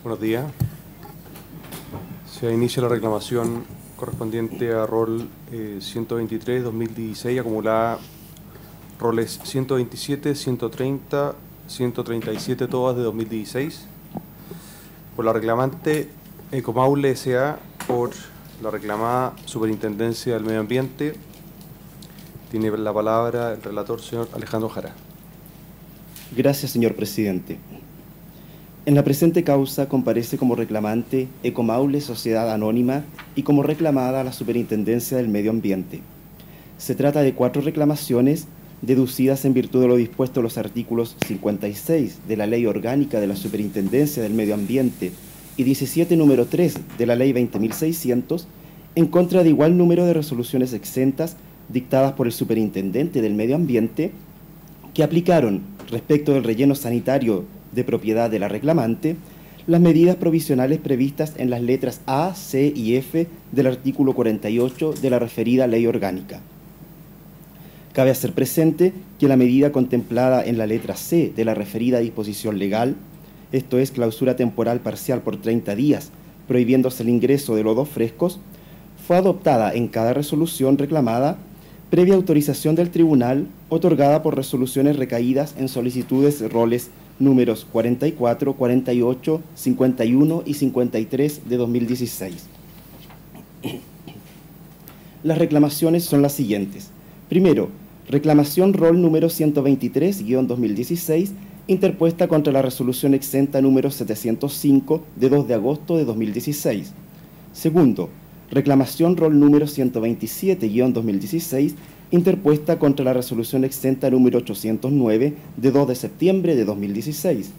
Buenos días. Se inicia la reclamación correspondiente a rol 123-2016, acumulada roles 127, 130, 137, todas de 2016, por la reclamante Ecomaule S.A., por la reclamada Superintendencia del Medio Ambiente. Tiene la palabra el relator, señor Alejandro Jara. Gracias, señor presidente. En la presente causa comparece como reclamante Ecomaule Sociedad Anónima y como reclamada la Superintendencia del Medio Ambiente. Se trata de 4 reclamaciones deducidas en virtud de lo dispuesto en los artículos 56 de la Ley Orgánica de la Superintendencia del Medio Ambiente y 17 número 3 de la Ley 20.600, en contra de igual número de resoluciones exentas dictadas por el Superintendente del Medio Ambiente, que aplicaron, respecto del relleno sanitario de propiedad de la reclamante, las medidas provisionales previstas en las letras A, C y F del artículo 48 de la referida Ley Orgánica. Cabe hacer presente que la medida contemplada en la letra C de la referida disposición legal, esto es clausura temporal parcial por 30 días, prohibiéndose el ingreso de lodos frescos, fue adoptada en cada resolución reclamada previa autorización del tribunal, otorgada por resoluciones recaídas en solicitudes roles números 44, 48, 51 y 53 de 2016. Las reclamaciones son las siguientes. Primero, reclamación rol número 123-2016, interpuesta contra la resolución exenta número 705 de 2 de agosto de 2016. Segundo, reclamación rol número 127-2016, interpuesta contra la resolución exenta número 809 de 2 de septiembre de 2016.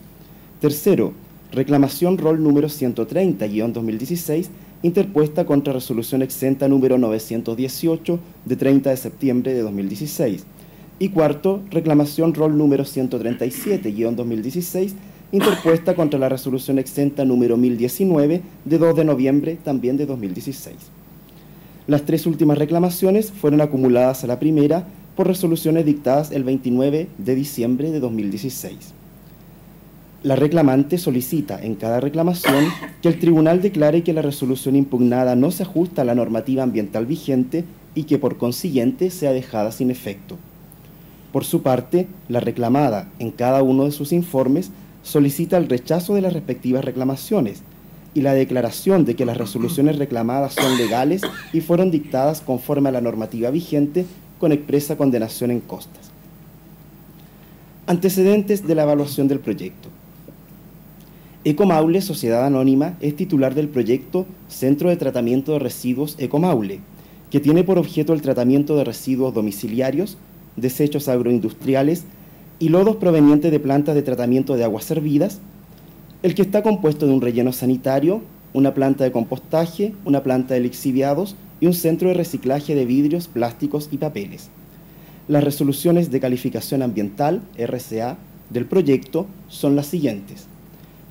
Tercero, reclamación rol número 130-2016, interpuesta contra resolución exenta número 918 de 30 de septiembre de 2016. Y cuarto, reclamación rol número 137-2016, interpuesta contra la resolución exenta número 1019 de 2 de noviembre también de 2016. Las 3 últimas reclamaciones fueron acumuladas a la primera por resoluciones dictadas el 29 de diciembre de 2016. La reclamante solicita en cada reclamación que el tribunal declare que la resolución impugnada no se ajusta a la normativa ambiental vigente y que por consiguiente sea dejada sin efecto. Por su parte, la reclamada en cada uno de sus informes solicita el rechazo de las respectivas reclamaciones y la declaración de que las resoluciones reclamadas son legales y fueron dictadas conforme a la normativa vigente con expresa condenación en costas. Antecedentes de la evaluación del proyecto. Ecomaule Sociedad Anónima es titular del proyecto Centro de Tratamiento de Residuos Ecomaule, que tiene por objeto el tratamiento de residuos domiciliarios, desechos agroindustriales y lodos provenientes de plantas de tratamiento de aguas servidas, el que está compuesto de un relleno sanitario, una planta de compostaje, una planta de lixiviados y un centro de reciclaje de vidrios, plásticos y papeles. Las resoluciones de calificación ambiental, RCA, del proyecto son las siguientes.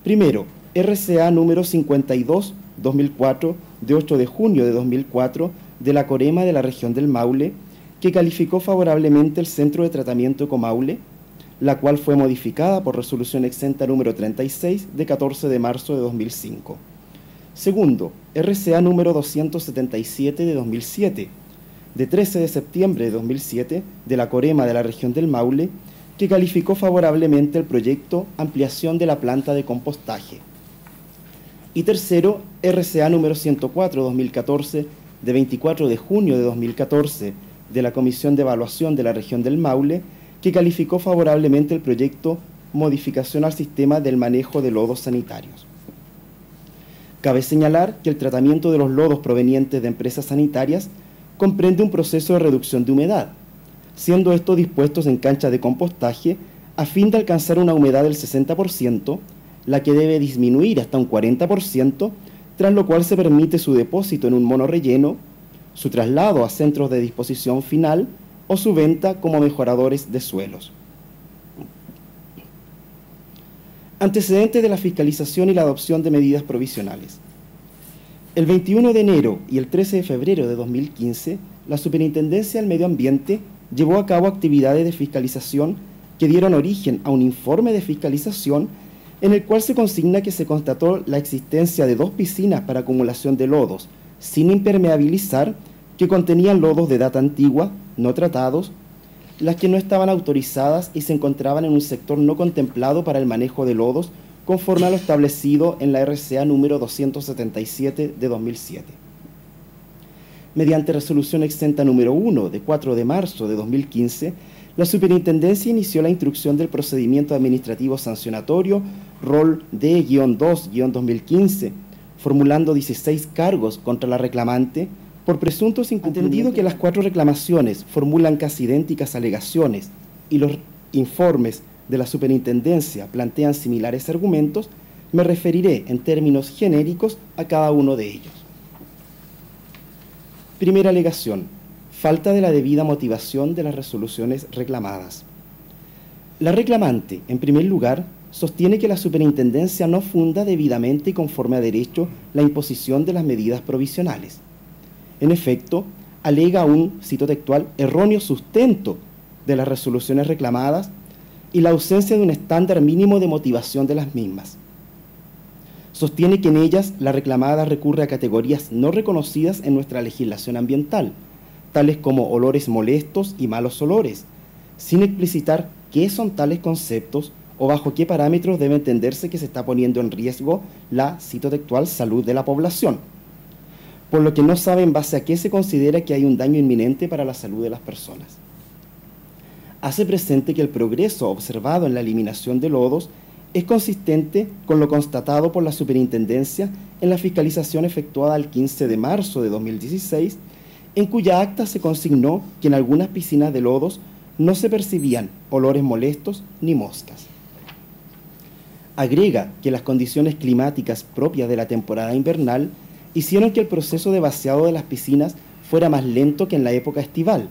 Primero, RCA número 52-2004, de 8 de junio de 2004, de la Corema de la región del Maule, que calificó favorablemente el centro de tratamiento Ecomaule, la cual fue modificada por resolución exenta número 36 de 14 de marzo de 2005. Segundo, RCA número 277 de 2007, de 13 de septiembre de 2007, de la Corema de la región del Maule, que calificó favorablemente el proyecto ampliación de la planta de compostaje. Y tercero, RCA número 104-2014, de 24 de junio de 2014, de la Comisión de Evaluación de la región del Maule, que calificó favorablemente el proyecto modificación al sistema del manejo de lodos sanitarios. Cabe señalar que el tratamiento de los lodos provenientes de empresas sanitarias comprende un proceso de reducción de humedad, siendo estos dispuestos en canchas de compostaje a fin de alcanzar una humedad del 60%, la que debe disminuir hasta un 40%, tras lo cual se permite su depósito en un monorrelleno, su traslado a centros de disposición final o su venta como mejoradores de suelos. Antecedentes de la fiscalización y la adopción de medidas provisionales. El 21 de enero y el 13 de febrero de 2015, la Superintendencia del Medio Ambiente llevó a cabo actividades de fiscalización que dieron origen a un informe de fiscalización en el cual se consigna que se constató la existencia de 2 piscinas para acumulación de lodos sin impermeabilizar que contenían lodos de data antigua, no tratados, las que no estaban autorizadas y se encontraban en un sector no contemplado para el manejo de lodos conforme a lo establecido en la RCA número 277 de 2007. Mediante resolución exenta número 1 de 4 de marzo de 2015, la Superintendencia inició la instrucción del procedimiento administrativo sancionatorio rol D-2-2015, formulando 16 cargos contra la reclamante por presuntos incumplimientos. Entendido que las 4 reclamaciones formulan casi idénticas alegaciones y los informes de la Superintendencia plantean similares argumentos, me referiré en términos genéricos a cada uno de ellos. Primera alegación: falta de la debida motivación de las resoluciones reclamadas. La reclamante, en primer lugar, sostiene que la Superintendencia no funda debidamente y conforme a derecho la imposición de las medidas provisionales. En efecto, alega un, cito textual, erróneo sustento de las resoluciones reclamadas y la ausencia de un estándar mínimo de motivación de las mismas. Sostiene que en ellas la reclamada recurre a categorías no reconocidas en nuestra legislación ambiental, tales como olores molestos y malos olores, sin explicitar qué son tales conceptos o bajo qué parámetros debe entenderse que se está poniendo en riesgo la, cito textual, salud de la población, por lo que no sabe en base a qué se considera que hay un daño inminente para la salud de las personas. Hace presente que el progreso observado en la eliminación de lodos es consistente con lo constatado por la Superintendencia en la fiscalización efectuada el 15 de marzo de 2016, en cuya acta se consignó que en algunas piscinas de lodos no se percibían olores molestos ni moscas. Agrega que las condiciones climáticas propias de la temporada invernal hicieron que el proceso de vaciado de las piscinas fuera más lento que en la época estival,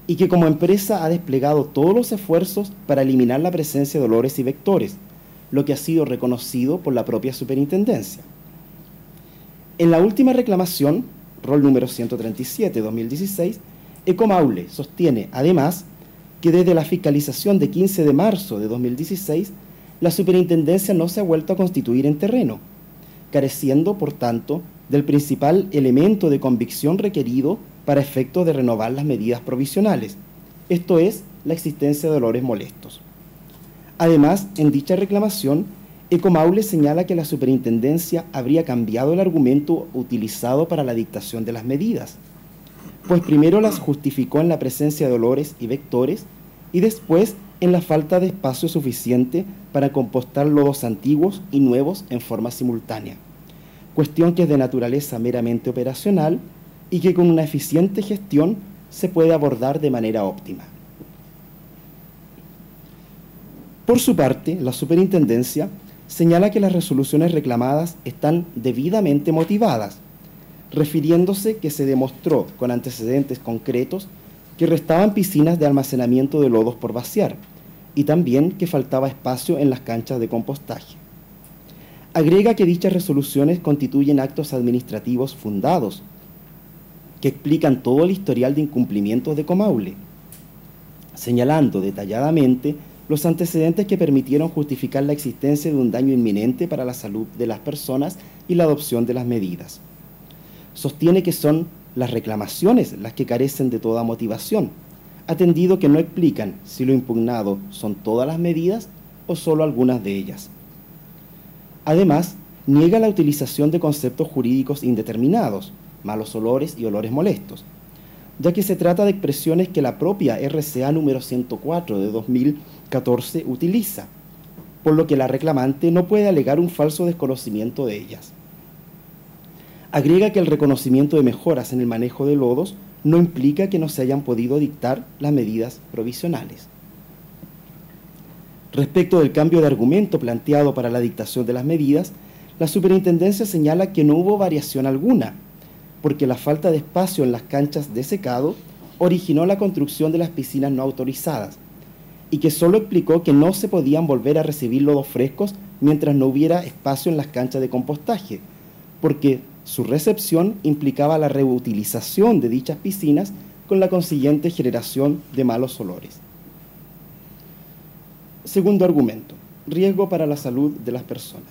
y que como empresa ha desplegado todos los esfuerzos para eliminar la presencia de olores y vectores, lo que ha sido reconocido por la propia Superintendencia. En la última reclamación, rol número 137-2016, Ecomaule sostiene, además, que desde la fiscalización de 15 de marzo de 2016, la Superintendencia no se ha vuelto a constituir en terreno, careciendo, por tanto, del principal elemento de convicción requerido para efectos de renovar las medidas provisionales, esto es, la existencia de olores molestos. Además, en dicha reclamación, Ecomaule señala que la Superintendencia habría cambiado el argumento utilizado para la dictación de las medidas, pues primero las justificó en la presencia de olores y vectores y después en la falta de espacio suficiente para compostar lodos antiguos y nuevos en forma simultánea, cuestión que es de naturaleza meramente operacional y que con una eficiente gestión se puede abordar de manera óptima. Por su parte, la Superintendencia señala que las resoluciones reclamadas están debidamente motivadas, refiriéndose que se demostró con antecedentes concretos que restaban piscinas de almacenamiento de lodos por vaciar y también que faltaba espacio en las canchas de compostaje. Agrega que dichas resoluciones constituyen actos administrativos fundados, que explican todo el historial de incumplimientos de Ecomaule, señalando detalladamente los antecedentes que permitieron justificar la existencia de un daño inminente para la salud de las personas y la adopción de las medidas. Sostiene que son las reclamaciones las que carecen de toda motivación, atendido que no explican si lo impugnado son todas las medidas o solo algunas de ellas. Además, niega la utilización de conceptos jurídicos indeterminados, malos olores y olores molestos, ya que se trata de expresiones que la propia RCA número 104 de 2014 utiliza, por lo que la reclamante no puede alegar un falso desconocimiento de ellas. Agrega que el reconocimiento de mejoras en el manejo de lodos no implica que no se hayan podido dictar las medidas provisionales. Respecto del cambio de argumento planteado para la dictación de las medidas, la Superintendencia señala que no hubo variación alguna, porque la falta de espacio en las canchas de secado originó la construcción de las piscinas no autorizadas, y que solo explicó que no se podían volver a recibir lodos frescos mientras no hubiera espacio en las canchas de compostaje, porque su recepción implicaba la reutilización de dichas piscinas con la consiguiente generación de malos olores. Segundo argumento: riesgo para la salud de las personas.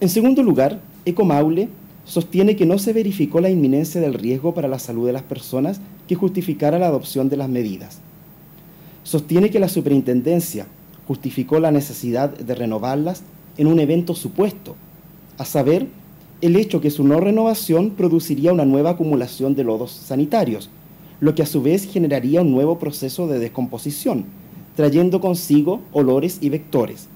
En segundo lugar, Ecomaule sostiene que no se verificó la inminencia del riesgo para la salud de las personas que justificara la adopción de las medidas. Sostiene que la superintendencia justificó la necesidad de renovarlas en un evento supuesto, a saber, el hecho que su no renovación produciría una nueva acumulación de lodos sanitarios, lo que a su vez generaría un nuevo proceso de descomposición, trayendo consigo olores y vectores.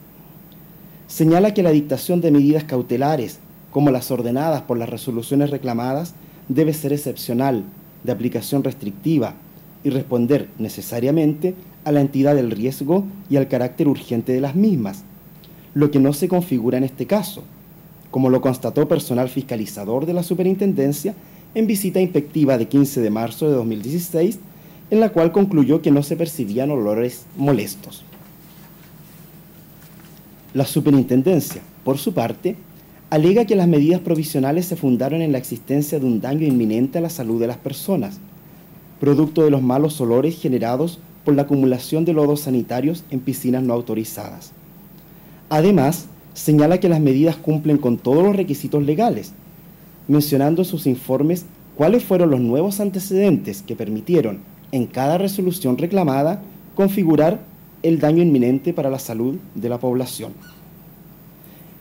Señala que la dictación de medidas cautelares, como las ordenadas por las resoluciones reclamadas, debe ser excepcional, de aplicación restrictiva y responder necesariamente a la entidad del riesgo y al carácter urgente de las mismas, lo que no se configura en este caso, como lo constató personal fiscalizador de la Superintendencia en visita inspectiva de 15 de marzo de 2016, en la cual concluyó que no se percibían olores molestos. La Superintendencia, por su parte, alega que las medidas provisionales se fundaron en la existencia de un daño inminente a la salud de las personas, producto de los malos olores generados por la acumulación de lodos sanitarios en piscinas no autorizadas. Además, señala que las medidas cumplen con todos los requisitos legales, mencionando en sus informes cuáles fueron los nuevos antecedentes que permitieron, en cada resolución reclamada, configurar el daño inminente para la salud de la población.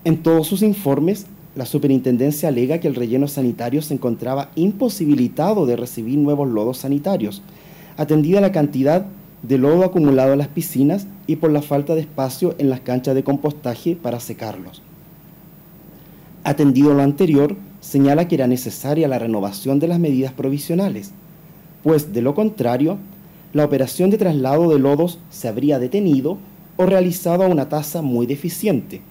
En todos sus informes, la Superintendencia alega que el relleno sanitario se encontraba imposibilitado de recibir nuevos lodos sanitarios, atendida la cantidad de lodo acumulado en las piscinas y por la falta de espacio en las canchas de compostaje para secarlos. Atendido lo anterior, señala que era necesaria la renovación de las medidas provisionales, pues de lo contrario, la operación de traslado de lodos se habría detenido o realizado a una tasa muy deficiente,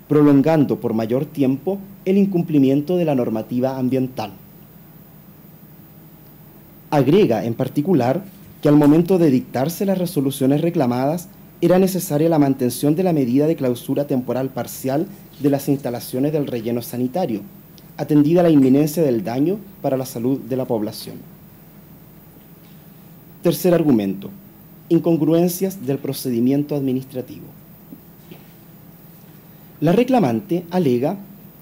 prolongando por mayor tiempo el incumplimiento de la normativa ambiental. Agrega, en particular, que al momento de dictarse las resoluciones reclamadas, era necesaria la mantención de la medida de clausura temporal parcial de las instalaciones del relleno sanitario, atendida la inminencia del daño para la salud de la población. Tercer argumento: incongruencias del procedimiento administrativo. La reclamante alega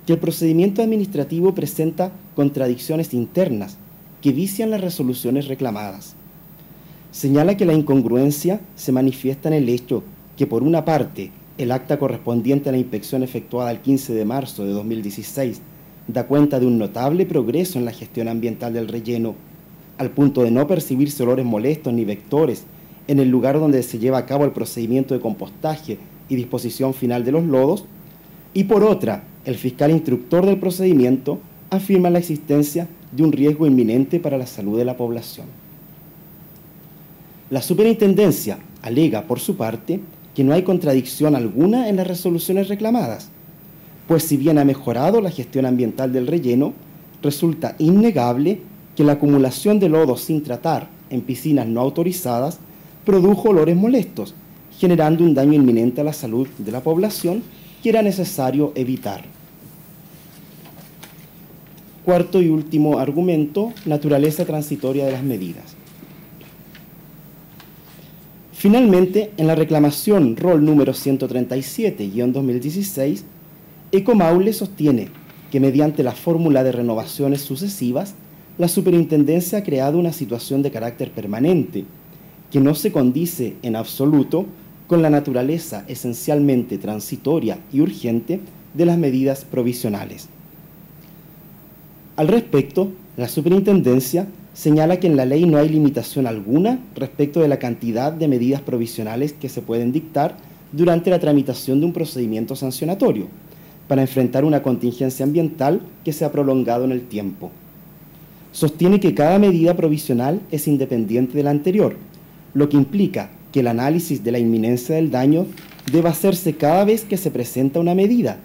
que el procedimiento administrativo presenta contradicciones internas que vician las resoluciones reclamadas. Señala que la incongruencia se manifiesta en el hecho que, por una parte, el acta correspondiente a la inspección efectuada el 15 de marzo de 2016 da cuenta de un notable progreso en la gestión ambiental del relleno, al punto de no percibirse olores molestos ni vectores en el lugar donde se lleva a cabo el procedimiento de compostaje y disposición final de los lodos, y por otra, el fiscal instructor del procedimiento afirma la existencia de un riesgo inminente para la salud de la población. La Superintendencia alega, por su parte, que no hay contradicción alguna en las resoluciones reclamadas, pues si bien ha mejorado la gestión ambiental del relleno, resulta innegable que la acumulación de lodos sin tratar en piscinas no autorizadas produjo olores molestos, generando un daño inminente a la salud de la población que era necesario evitar. Cuarto y último argumento: naturaleza transitoria de las medidas. Finalmente, en la reclamación rol número 137-2016, Ecomaule sostiene que mediante la fórmula de renovaciones sucesivas, la Superintendencia ha creado una situación de carácter permanente, que no se condice en absoluto con la naturaleza esencialmente transitoria y urgente de las medidas provisionales. Al respecto, la Superintendencia señala que en la ley no hay limitación alguna respecto de la cantidad de medidas provisionales que se pueden dictar durante la tramitación de un procedimiento sancionatorio para enfrentar una contingencia ambiental que se ha prolongado en el tiempo. Sostiene que cada medida provisional es independiente de la anterior, lo que implica que el análisis de la inminencia del daño debe hacerse cada vez que se presenta una medida,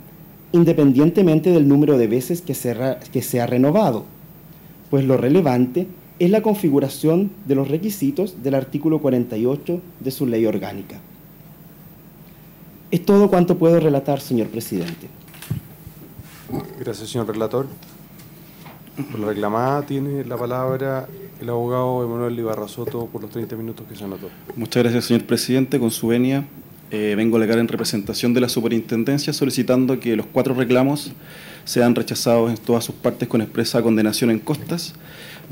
independientemente del número de veces que se ha renovado, pues lo relevante es la configuración de los requisitos del artículo 48 de su ley orgánica. Es todo cuanto puedo relatar, señor presidente. Gracias, señor relator. Por la reclamada tiene la palabra el abogado Emanuel Ibarra Soto por los 30 minutos que se anotó. Muchas gracias, señor presidente. Con su venia, vengo a alegar en representación de la superintendencia solicitando que los 4 reclamos sean rechazados en todas sus partes con expresa condenación en costas.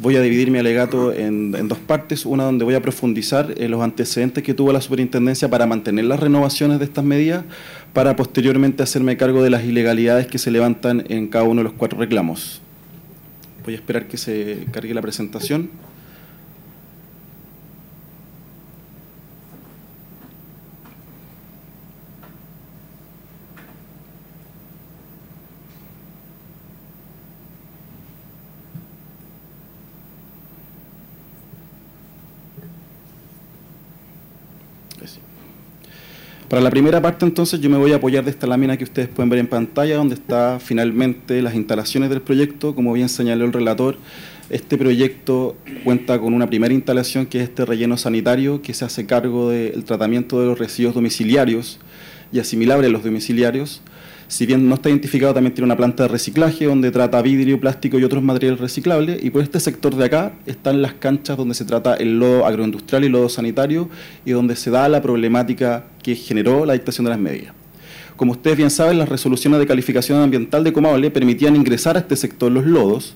Voy a dividir mi alegato en 2 partes, una donde voy a profundizar en los antecedentes que tuvo la superintendencia para mantener las renovaciones de estas medidas, para posteriormente hacerme cargo de las ilegalidades que se levantan en cada uno de los 4 reclamos. Voy a esperar que se cargue la presentación. Para la primera parte, entonces, yo me voy a apoyar de esta lámina que ustedes pueden ver en pantalla, donde está finalmente las instalaciones del proyecto. Como bien señaló el relator, este proyecto cuenta con una primera instalación, que es este relleno sanitario, que se hace cargo del tratamiento de los residuos domiciliarios y asimilable a los domiciliarios. Si bien no está identificado, también tiene una planta de reciclaje donde trata vidrio, plástico y otros materiales reciclables. Y por este sector de acá están las canchas donde se trata el lodo agroindustrial y lodo sanitario, y donde se da la problemática que generó la dictación de las medidas. Como ustedes bien saben, las resoluciones de calificación ambiental de Ecomaule permitían ingresar a este sector los lodos.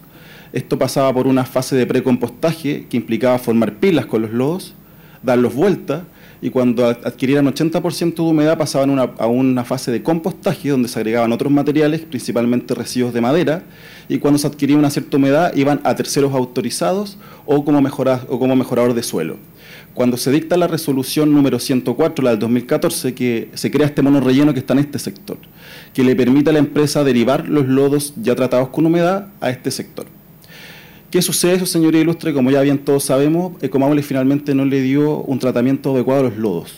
Esto pasaba por una fase de precompostaje que implicaba formar pilas con los lodos, darlos vuelta, y cuando adquirieran 80% de humedad pasaban a una fase de compostaje donde se agregaban otros materiales, principalmente residuos de madera, y cuando se adquiría una cierta humedad iban a terceros autorizados o como mejorador de suelo. Cuando se dicta la resolución número 104, la del 2014, que se crea este monorrelleno que está en este sector, que le permite a la empresa derivar los lodos ya tratados con humedad a este sector. ¿Qué sucede eso, señoría ilustre? Como ya bien todos sabemos, Ecomaule finalmente no le dio un tratamiento adecuado a los lodos.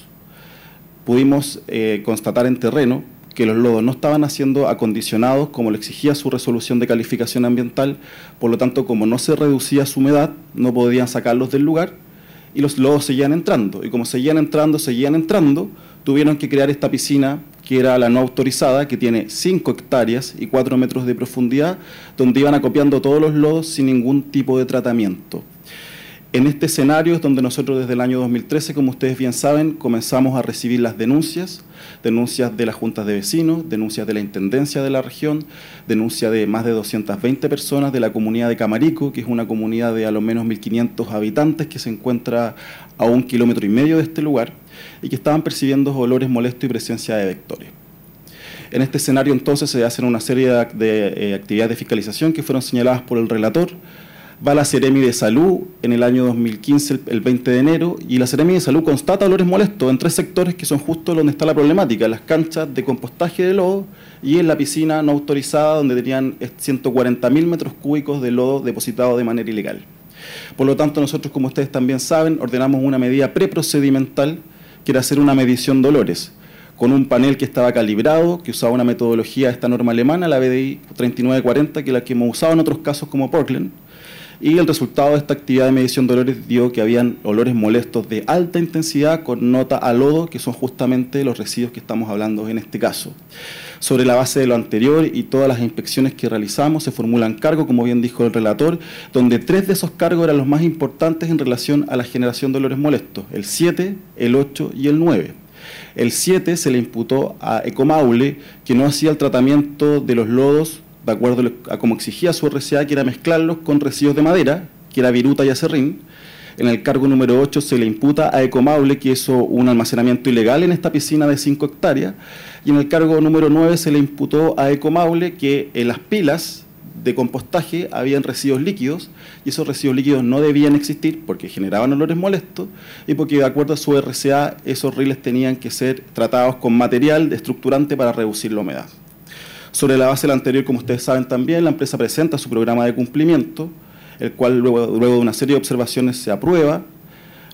Pudimos constatar en terreno que los lodos no estaban siendo acondicionados como lo exigía su resolución de calificación ambiental, por lo tanto, como no se reducía su humedad, no podían sacarlos del lugar y los lodos seguían entrando. Y como seguían entrando, tuvieron que crear esta piscina, que era la no autorizada, que tiene 5 hectáreas y 4 metros de profundidad, donde iban acopiando todos los lodos sin ningún tipo de tratamiento. En este escenario es donde nosotros desde el año 2013, como ustedes bien saben, comenzamos a recibir las denuncias de las juntas de vecinos, denuncias de la Intendencia de la región, denuncias de más de 220 personas de la comunidad de Camarico, que es una comunidad de a lo menos 1.500 habitantes que se encuentra a 1,5 kilómetros de este lugar, y que estaban percibiendo olores molestos y presencia de vectores. En este escenario, entonces, se hacen una serie de actividades de fiscalización que fueron señaladas por el relator. Va la Seremi de Salud en el año 2015, el 20 de enero, y la Seremi de Salud constata olores molestos en 3 sectores que son justo donde está la problemática: en las canchas de compostaje de lodo y en la piscina no autorizada, donde tenían 140.000 metros cúbicos de lodo depositado de manera ilegal. Por lo tanto, nosotros, como ustedes también saben, ordenamos una medida preprocedimental, que era hacer una medición de olores, con un panel que estaba calibrado, que usaba una metodología de esta norma alemana, la BDI 3940, que es la que hemos usado en otros casos como Portland. Y el resultado de esta actividad de medición de olores dio que habían olores molestos de alta intensidad con nota a lodo, que son justamente los residuos que estamos hablando en este caso. Sobre la base de lo anterior y todas las inspecciones que realizamos, se formulan cargos, como bien dijo el relator, donde 3 de esos cargos eran los más importantes en relación a la generación de olores molestos: el 7, el 8 y el 9. El 7 se le imputó a Ecomaule, que no hacía el tratamiento de los lodos de acuerdo a como exigía su RCA, que era mezclarlos con residuos de madera, que era viruta y acerrín. En el cargo número 8 se le imputa a Ecomaule que hizo un almacenamiento ilegal en esta piscina de 5 hectáreas. Y en el cargo número 9 se le imputó a Ecomaule que en las pilas de compostaje habían residuos líquidos, y esos residuos líquidos no debían existir porque generaban olores molestos y porque, de acuerdo a su RCA, esos riles tenían que ser tratados con material estructurante para reducir la humedad. Sobre la base de la anterior, como ustedes saben también, la empresa presenta su programa de cumplimiento, el cual luego de una serie de observaciones se aprueba.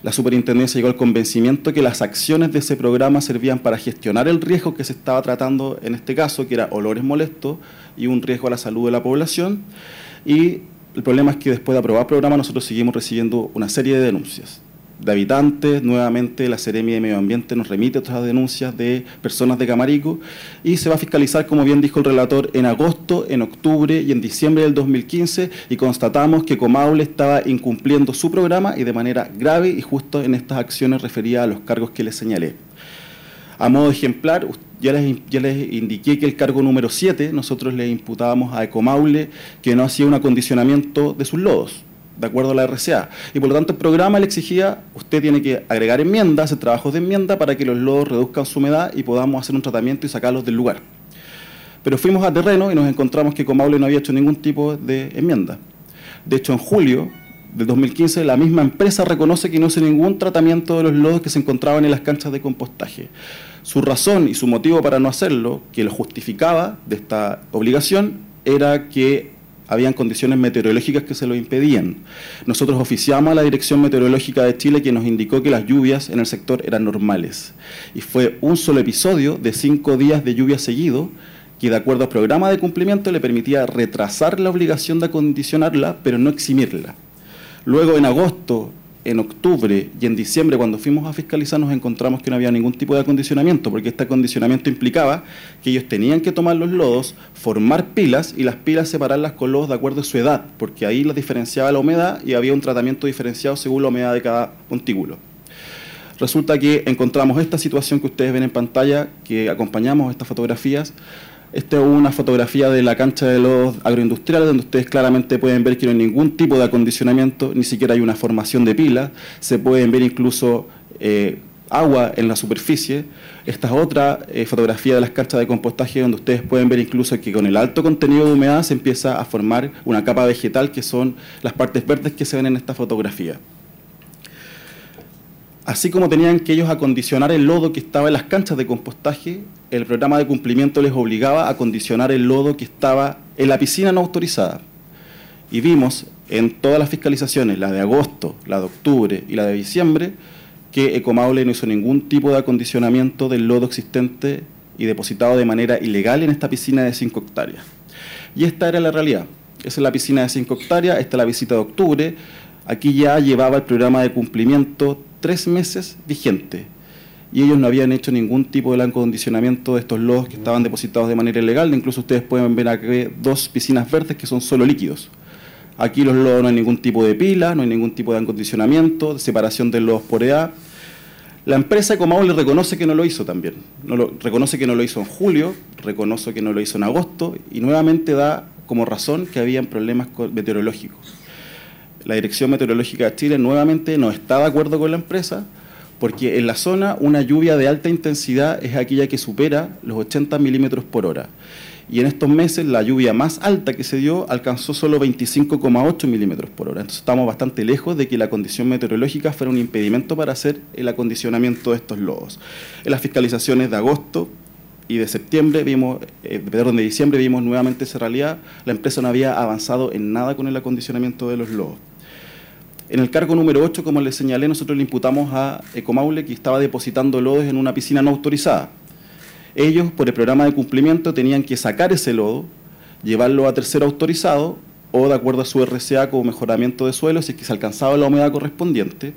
La superintendencia llegó al convencimiento que las acciones de ese programa servían para gestionar el riesgo que se estaba tratando en este caso, que era olores molestos y un riesgo a la salud de la población. Y el problema es que después de aprobar el programa nosotros seguimos recibiendo una serie de denuncias de habitantes. Nuevamente la Seremi de Medio Ambiente nos remite otras denuncias de personas de Camarico, y se va a fiscalizar, como bien dijo el relator, en agosto, en octubre y en diciembre del 2015, y constatamos que Ecomaule estaba incumpliendo su programa y de manera grave, y justo en estas acciones referidas a los cargos que les señalé. A modo ejemplar, ya les indiqué que el cargo número 7, nosotros le imputábamos a Ecomaule que no hacía un acondicionamiento de sus lodos, de acuerdo a la RCA. Y por lo tanto el programa le exigía, usted tiene que agregar enmiendas, hacer trabajos de enmienda para que los lodos reduzcan su humedad y podamos hacer un tratamiento y sacarlos del lugar. Pero fuimos a terreno y nos encontramos que Ecomaule no había hecho ningún tipo de enmienda. De hecho, en julio del 2015, la misma empresa reconoce que no hizo ningún tratamiento de los lodos que se encontraban en las canchas de compostaje. Su razón y su motivo para no hacerlo, que lo justificaba de esta obligación, era que habían condiciones meteorológicas que se lo impedían. Nosotros oficiamos a la Dirección Meteorológica de Chile, que nos indicó que las lluvias en el sector eran normales. Y fue un solo episodio de 5 días de lluvia seguido, que de acuerdo al programa de cumplimiento le permitía retrasar la obligación de acondicionarla, pero no eximirla. Luego, en agosto, en octubre y en diciembre, cuando fuimos a fiscalizar, nos encontramos que no había ningún tipo de acondicionamiento, porque este acondicionamiento implicaba que ellos tenían que tomar los lodos, formar pilas y las pilas separarlas con lodos de acuerdo a su edad, porque ahí las diferenciaba la humedad y había un tratamiento diferenciado según la humedad de cada montículo. Resulta que encontramos esta situación que ustedes ven en pantalla, que acompañamos estas fotografías. Esta es una fotografía de la cancha de lodos agroindustriales, donde ustedes claramente pueden ver que no hay ningún tipo de acondicionamiento, ni siquiera hay una formación de pilas. Se pueden ver incluso agua en la superficie. Esta es otra fotografía de las canchas de compostaje, donde ustedes pueden ver incluso que con el alto contenido de humedad se empieza a formar una capa vegetal, que son las partes verdes que se ven en esta fotografía. Así como tenían que ellos acondicionar el lodo que estaba en las canchas de compostaje, el programa de cumplimiento les obligaba a acondicionar el lodo que estaba en la piscina no autorizada. Y vimos en todas las fiscalizaciones, la de agosto, la de octubre y la de diciembre, que Ecomaule no hizo ningún tipo de acondicionamiento del lodo existente y depositado de manera ilegal en esta piscina de 5 hectáreas. Y esta era la realidad. Esa es la piscina de 5 hectáreas, esta es la visita de octubre. Aquí ya llevaba el programa de cumplimiento 3 meses vigente, y ellos no habían hecho ningún tipo de acondicionamiento de estos lodos que estaban depositados de manera ilegal. Incluso ustedes pueden ver aquí 2 piscinas verdes que son solo líquidos. Aquí los lodos no hay ningún tipo de pila, no hay ningún tipo de acondicionamiento, de separación de lodos por edad. La empresa Ecomaule reconoce que no lo hizo también. Reconoce que no lo hizo en julio, reconoce que no lo hizo en agosto, y nuevamente da como razón que habían problemas meteorológicos. La Dirección Meteorológica de Chile nuevamente no está de acuerdo con la empresa, porque en la zona una lluvia de alta intensidad es aquella que supera los 80 milímetros por hora. Y en estos meses la lluvia más alta que se dio alcanzó solo 25,8 milímetros por hora. Entonces estamos bastante lejos de que la condición meteorológica fuera un impedimento para hacer el acondicionamiento de estos lodos. En las fiscalizaciones de agosto y de septiembre de diciembre vimos nuevamente esa realidad. La empresa no había avanzado en nada con el acondicionamiento de los lodos. En el cargo número 8, como les señalé, nosotros le imputamos a Ecomaule que estaba depositando lodos en una piscina no autorizada. Ellos, por el programa de cumplimiento, tenían que sacar ese lodo, llevarlo a tercero autorizado o de acuerdo a su RCA como mejoramiento de suelo, si es que se alcanzaba la humedad correspondiente,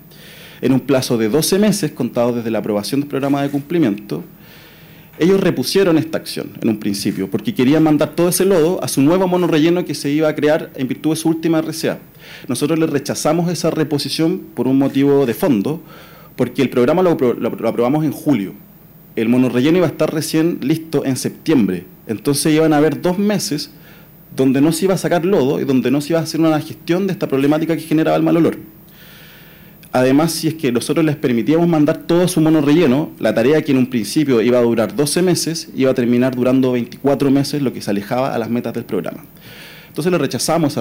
en un plazo de 12 meses, contados desde la aprobación del programa de cumplimiento. Ellos repusieron esta acción en un principio, porque querían mandar todo ese lodo a su nuevo monorrelleno que se iba a crear en virtud de su última RCA. Nosotros le rechazamos esa reposición por un motivo de fondo, porque el programa lo aprobamos en julio. El monorrelleno iba a estar recién listo en septiembre. Entonces iban a haber 2 meses donde no se iba a sacar lodo y donde no se iba a hacer una gestión de esta problemática que generaba el mal olor. Además, si es que nosotros les permitíamos mandar todo su monorrelleno, la tarea que en un principio iba a durar 12 meses, iba a terminar durando 24 meses, lo que se alejaba a las metas del programa. Entonces le rechazamos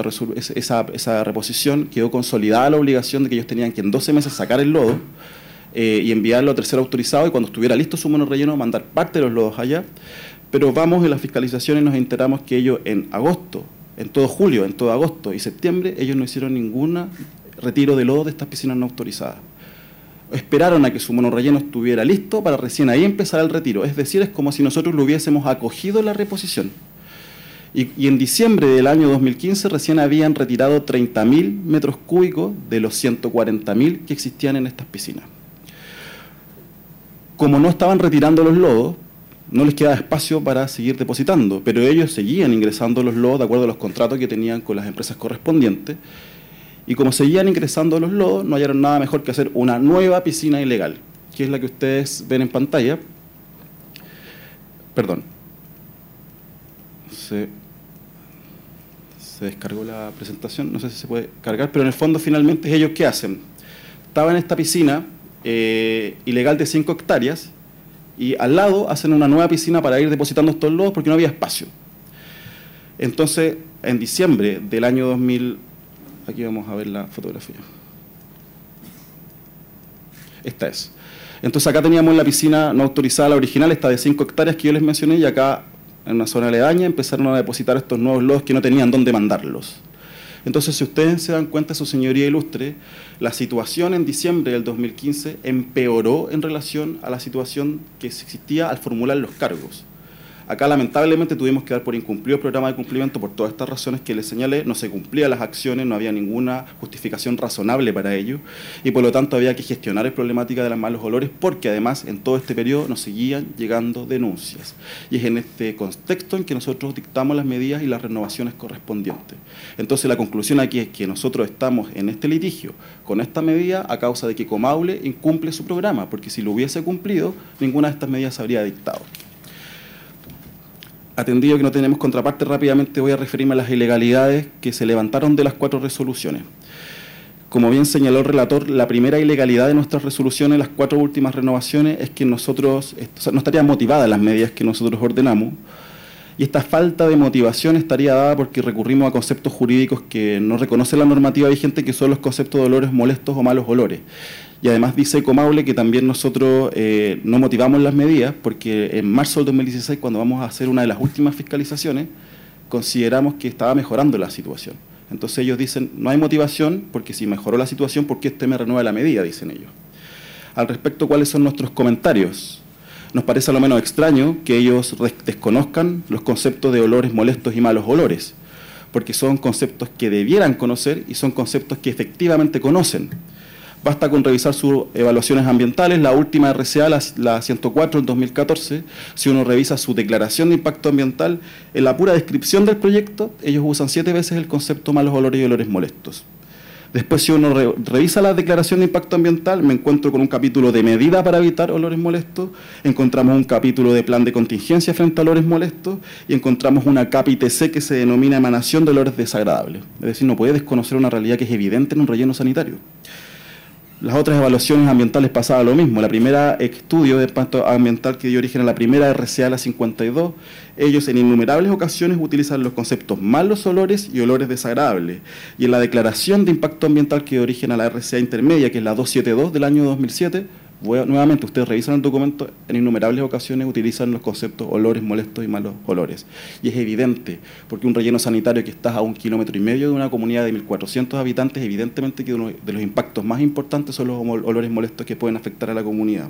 esa reposición, quedó consolidada la obligación de que ellos tenían que en 12 meses sacar el lodo y enviarlo a tercero autorizado, y cuando estuviera listo su monorrelleno mandar parte de los lodos allá. Pero vamos en las fiscalizaciones y nos enteramos que ellos en agosto, en todo julio, en todo agosto y septiembre, ellos no hicieron ningún retiro de lodo de estas piscinas no autorizadas. Esperaron a que su monorrelleno estuviera listo para recién ahí empezar el retiro. Es decir, es como si nosotros lo hubiésemos acogido la reposición. Y en diciembre del año 2015 recién habían retirado 30.000 metros cúbicos de los 140.000 que existían en estas piscinas. Como no estaban retirando los lodos, no les quedaba espacio para seguir depositando, pero ellos seguían ingresando los lodos de acuerdo a los contratos que tenían con las empresas correspondientes, y como seguían ingresando los lodos, no hallaron nada mejor que hacer una nueva piscina ilegal, que es la que ustedes ven en pantalla, Perdón. Se descargó la presentación, no sé si se puede cargar, pero en el fondo finalmente ellos ¿qué hacen? Estaban en esta piscina ilegal de 5 hectáreas y al lado hacen una nueva piscina para ir depositando estos lodos porque no había espacio. Entonces, en diciembre del año 2000, aquí vamos a ver la fotografía. Esta es. Entonces acá teníamos la piscina no autorizada, la original, esta de 5 hectáreas que yo les mencioné, y acá en una zona aledaña empezaron a depositar estos nuevos lodos que no tenían dónde mandarlos. Entonces, si ustedes se dan cuenta, su señoría ilustre, la situación en diciembre del 2015 empeoró en relación a la situación que existía al formular los cargos. Acá, lamentablemente, tuvimos que dar por incumplido el programa de cumplimiento por todas estas razones que les señalé. No se cumplían las acciones, no había ninguna justificación razonable para ello y, por lo tanto, había que gestionar la problemática de los malos olores porque, además, en todo este periodo nos seguían llegando denuncias. Y es en este contexto en que nosotros dictamos las medidas y las renovaciones correspondientes. Entonces, la conclusión aquí es que nosotros estamos en este litigio con esta medida a causa de que Comaule incumple su programa, porque si lo hubiese cumplido, ninguna de estas medidas se habría dictado. Atendido que no tenemos contraparte, rápidamente voy a referirme a las ilegalidades que se levantaron de las 4 resoluciones. Como bien señaló el relator, la primera ilegalidad de nuestras resoluciones, las 4 últimas renovaciones, es que nosotros, no estarían motivadas las medidas que nosotros ordenamos, y esta falta de motivación estaría dada porque recurrimos a conceptos jurídicos que no reconocen la normativa vigente, que son los conceptos de olores molestos o malos olores. Y además dice Comaule que también nosotros no motivamos las medidas porque en marzo del 2016, cuando vamos a hacer una de las últimas fiscalizaciones, consideramos que estaba mejorando la situación. Entonces ellos dicen, no hay motivación porque si mejoró la situación, ¿por qué usted me renueva la medida?, dicen ellos. Al respecto, ¿cuáles son nuestros comentarios? Nos parece a lo menos extraño que ellos desconozcan los conceptos de olores molestos y malos olores, porque son conceptos que debieran conocer y son conceptos que efectivamente conocen. Basta con revisar sus evaluaciones ambientales, la última RCA, la 104 del 2014, si uno revisa su declaración de impacto ambiental, en la pura descripción del proyecto, ellos usan 7 veces el concepto malos olores y olores molestos. Después, si uno revisa la declaración de impacto ambiental, me encuentro con un capítulo de medida para evitar olores molestos, encontramos un capítulo de plan de contingencia frente a olores molestos y encontramos una CAP-ITC que se denomina emanación de olores desagradables. Es decir, no puede desconocer una realidad que es evidente en un relleno sanitario. Las otras evaluaciones ambientales pasaba lo mismo. La primera estudio de impacto ambiental que dio origen a la primera RCA, la 52, ellos en innumerables ocasiones utilizan los conceptos malos olores y olores desagradables. Y en la declaración de impacto ambiental que dio origen a la RCA intermedia, que es la 272 del año 2007, nuevamente ustedes revisan el documento, en innumerables ocasiones utilizan los conceptos olores molestos y malos olores. Y es evidente, porque un relleno sanitario que está a 1,5 kilómetros de una comunidad de 1.400 habitantes, evidentemente que uno de los impactos más importantes son los olores molestos que pueden afectar a la comunidad.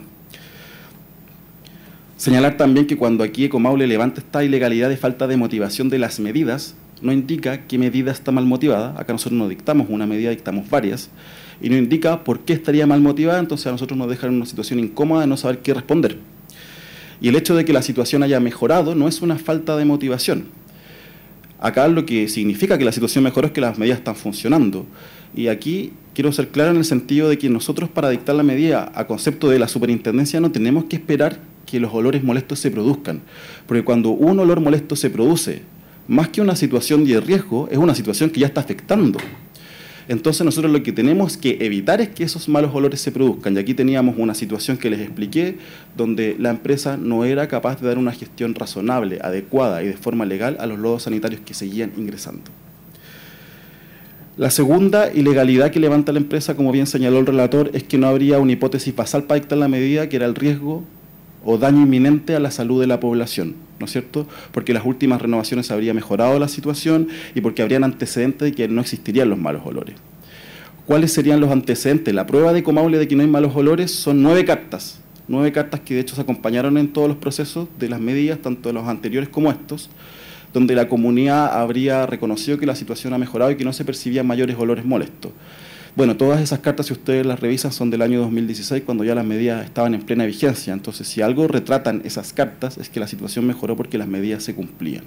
Señalar también que cuando aquí Comaule levanta esta ilegalidad de falta de motivación de las medidas, no indica qué medida está mal motivada. Acá nosotros no dictamos una medida, dictamos varias, y no indica por qué estaría mal motivada, entonces a nosotros nos dejan en una situación incómoda de no saber qué responder. Y el hecho de que la situación haya mejorado no es una falta de motivación. Acá lo que significa que la situación mejoró es que las medidas están funcionando. Y aquí quiero ser claro en el sentido de que nosotros, para dictar la medida a concepto de la superintendencia, no tenemos que esperar que los olores molestos se produzcan, porque cuando un olor molesto se produce, más que una situación de riesgo, es una situación que ya está afectando. Entonces nosotros lo que tenemos que evitar es que esos malos olores se produzcan. Y aquí teníamos una situación que les expliqué, donde la empresa no era capaz de dar una gestión razonable, adecuada y de forma legal a los lodos sanitarios que seguían ingresando. La segunda ilegalidad que levanta la empresa, como bien señaló el relator, es que no habría una hipótesis basal para dictar la medida, que era el riesgo o daño inminente a la salud de la población, ¿no es cierto? Porque las últimas renovaciones habría mejorado la situación y porque habrían antecedentes de que no existirían los malos olores. ¿Cuáles serían los antecedentes? La prueba de Comaule de que no hay malos olores son 9 cartas. 9 cartas que de hecho se acompañaron en todos los procesos de las medidas, tanto de los anteriores como estos, donde la comunidad habría reconocido que la situación ha mejorado y que no se percibían mayores olores molestos. Bueno, todas esas cartas, si ustedes las revisan, son del año 2016, cuando ya las medidas estaban en plena vigencia. Entonces, si algo retratan esas cartas, es que la situación mejoró porque las medidas se cumplían.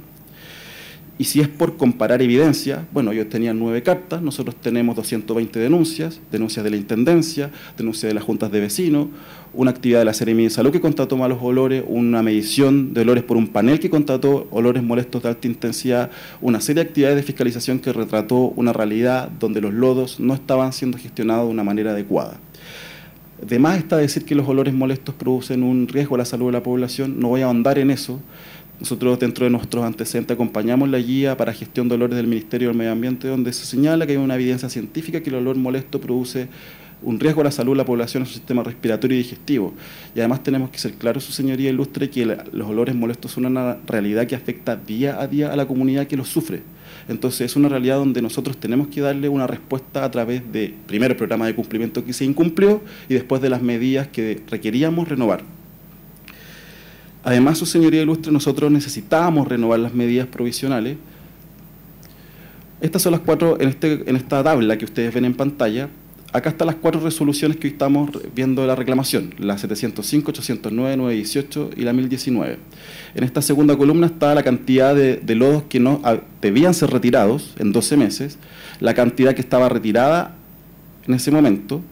Y si es por comparar evidencia, bueno, ellos tenían 9 cartas, nosotros tenemos 220 denuncias, denuncias de la Intendencia, denuncias de las juntas de vecinos, una actividad de la Seremía de Salud que constató malos olores, una medición de olores por un panel que constató olores molestos de alta intensidad, una serie de actividades de fiscalización que retrató una realidad donde los lodos no estaban siendo gestionados de una manera adecuada. Además está decir que los olores molestos producen un riesgo a la salud de la población, no voy a ahondar en eso. Nosotros, dentro de nuestros antecedentes, acompañamos la guía para gestión de olores del Ministerio del Medio Ambiente, donde se señala que hay una evidencia científica que el olor molesto produce un riesgo a la salud de la población en su sistema respiratorio y digestivo. Y además tenemos que ser claros, su señoría ilustre, que los olores molestos son una realidad que afecta día a día a la comunidad que los sufre. Entonces es una realidad donde nosotros tenemos que darle una respuesta a través de, primero, el programa de cumplimiento que se incumplió y después de las medidas que requeríamos renovar. Además, su señoría ilustre, nosotros necesitábamos renovar las medidas provisionales. Estas son las 4, en esta tabla que ustedes ven en pantalla, acá están las 4 resoluciones que hoy estamos viendo de la reclamación, la 705, 809, 918 y la 1019. En esta segunda columna está la cantidad de lodos que no debían ser retirados en 12 meses, la cantidad que estaba retirada en ese momento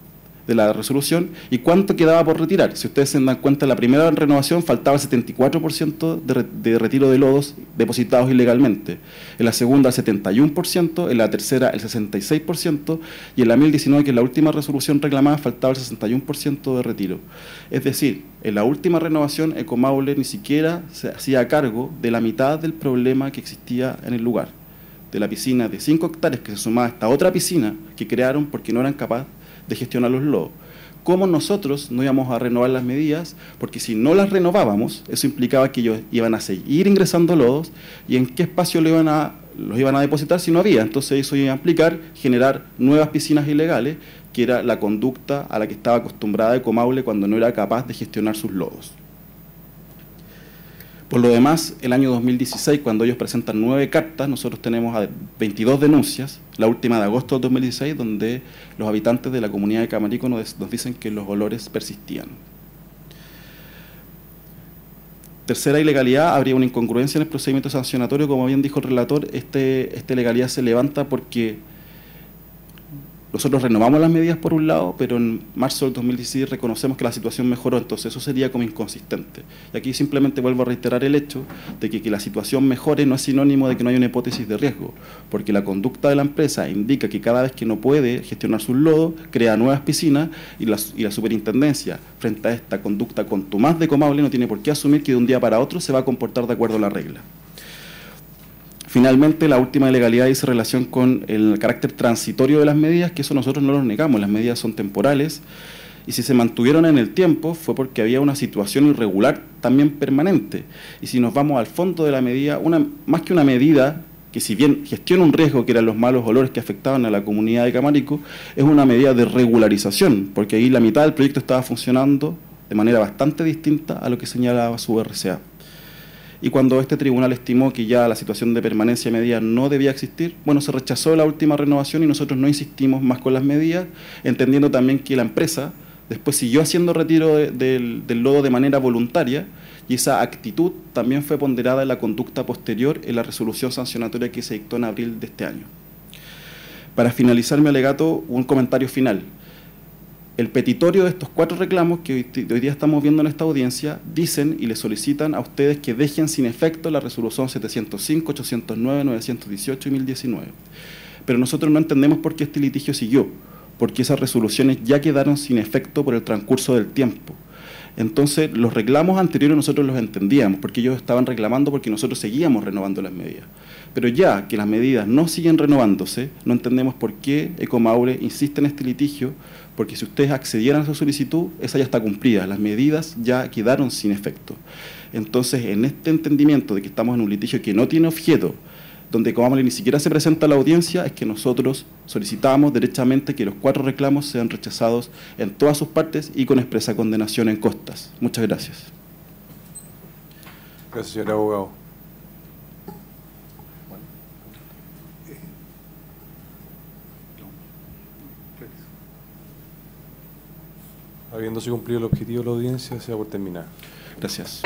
de la resolución y cuánto quedaba por retirar. Si ustedes se dan cuenta, en la primera renovación faltaba el 74% de retiro de lodos depositados ilegalmente, en la segunda el 71%, en la tercera el 66% y en la 1019, que es la última resolución reclamada, faltaba el 61% de retiro. Es decir, en la última renovación Ecomaule ni siquiera se hacía cargo de la mitad del problema que existía en el lugar, de la piscina de 5 hectáreas que se sumaba a esta otra piscina que crearon porque no eran capaces de gestionar los lodos. ¿Cómo nosotros no íbamos a renovar las medidas? Porque si no las renovábamos, eso implicaba que ellos iban a seguir ingresando lodos y en qué espacio los iban a depositar si no había. Entonces eso iba a implicar generar nuevas piscinas ilegales, que era la conducta a la que estaba acostumbrada Ecomaule cuando no era capaz de gestionar sus lodos. Por lo demás, el año 2016, cuando ellos presentan 9 cartas, nosotros tenemos 22 denuncias, la última de agosto del 2016, donde los habitantes de la comunidad de Camarico nos dicen que los olores persistían. Tercera ilegalidad, habría una incongruencia en el procedimiento sancionatorio, como bien dijo el relator, esta ilegalidad se levanta porque nosotros renovamos las medidas por un lado, pero en marzo del 2016 reconocemos que la situación mejoró, entonces eso sería como inconsistente. Y aquí simplemente vuelvo a reiterar el hecho de que la situación mejore no es sinónimo de que no haya una hipótesis de riesgo, porque la conducta de la empresa indica que cada vez que no puede gestionar sus lodos, crea nuevas piscinas y la superintendencia, frente a esta conducta contumaz de Ecomaule, no tiene por qué asumir que de un día para otro se va a comportar de acuerdo a la regla. Finalmente, la última ilegalidad dice relación con el carácter transitorio de las medidas, que eso nosotros no lo negamos, las medidas son temporales, y si se mantuvieron en el tiempo fue porque había una situación irregular también permanente. Y si nos vamos al fondo de la medida, más que una medida que si bien gestiona un riesgo, que eran los malos olores que afectaban a la comunidad de Camarico, es una medida de regularización, porque ahí la mitad del proyecto estaba funcionando de manera bastante distinta a lo que señalaba su RCA. Y cuando este tribunal estimó que ya la situación de permanencia medida no debía existir, bueno, se rechazó la última renovación y nosotros no insistimos más con las medidas, entendiendo también que la empresa después siguió haciendo retiro del lodo de manera voluntaria y esa actitud también fue ponderada en la conducta posterior en la resolución sancionatoria que se dictó en abril de este año. Para finalizar mi alegato, un comentario final. El petitorio de estos 4 reclamos que hoy día estamos viendo en esta audiencia dicen y le solicitan a ustedes que dejen sin efecto la resolución 705, 809, 918 y 1019. Pero nosotros no entendemos por qué este litigio siguió, porque esas resoluciones ya quedaron sin efecto por el transcurso del tiempo. Entonces, los reclamos anteriores nosotros los entendíamos, porque ellos estaban reclamando porque nosotros seguíamos renovando las medidas. Pero ya que las medidas no siguen renovándose, no entendemos por qué Ecomaule insiste en este litigio, porque si ustedes accedieran a su solicitud, esa ya está cumplida, las medidas ya quedaron sin efecto. Entonces, en este entendimiento de que estamos en un litigio que no tiene objeto, donde Ecomaule ni siquiera se presenta a la audiencia, es que nosotros solicitamos derechamente que los 4 reclamos sean rechazados en todas sus partes y con expresa condenación en costas. Muchas gracias. Gracias, señor abogado. Habiéndose cumplido el objetivo de la audiencia, se da por terminada. Gracias.